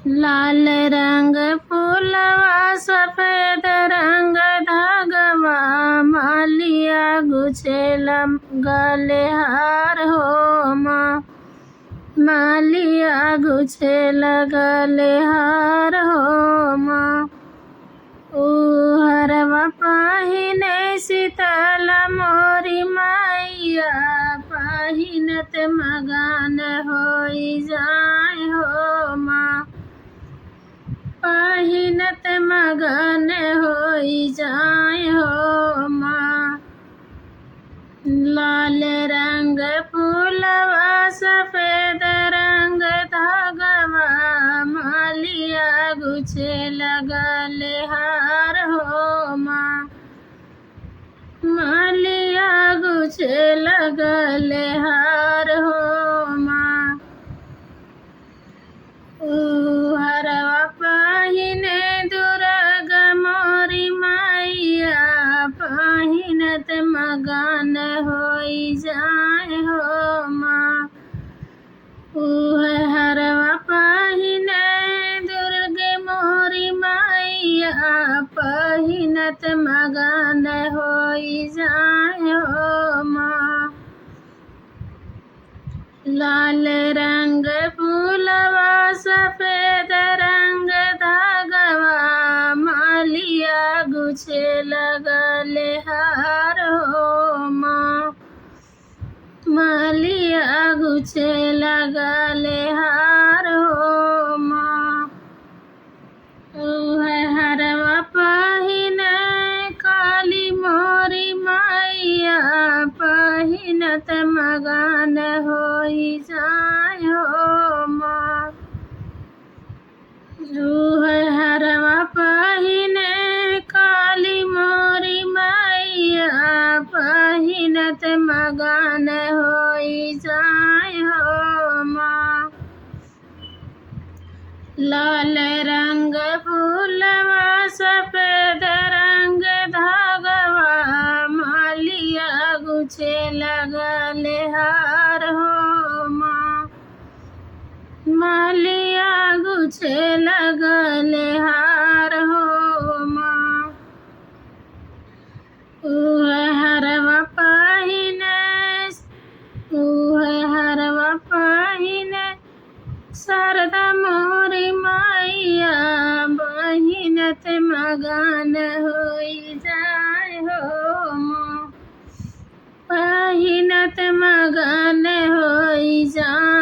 लाल रंग फूलवा सफेद रंग धागवा मालिया गुछेल गले हार हो माँ। मालिया गुछेल गले हार हो माँ। हरवा पहिने शीतल मोरी मैया पहिनत मगन होई जाए हो माँ। पहिनत मगन होई जाए हो माँ। लाल रंग फूलवा सफेद रंग धागवा मालिया गुछेल गले हार हो माँ। मालिया गुछेल गले हार हो माँ। हरवा पहिने दुर्ग मोरी मैया पहिनत मगन होई जाए हो माँ। हरवा पहिने दुर्ग मोरी मैया पहिनत मगन होई जाए हो माँ। लाल रंग फूलवा सफेद रंग धागवा मालिया गुछेल गले हार हो माँ। मालिया गुछेल गले हार हो माँ। हरवा पहिने काली मोरी मैया पहिनत मगन होई जाए हो माँ। हरवा पहिने काली मोरी मैया पहिनत मगन होई जाए हो माँ। लाल रंग फूलवा सफेद रंग धागवा मालिया गुछेल गले हार हो माँ। मालिया गुछेल गले हार हो माँ। हरवा पहिने शारदा मोरी मैया बहिनत मगन होई जाए हो माँ। पहिनत मगन होई जाए।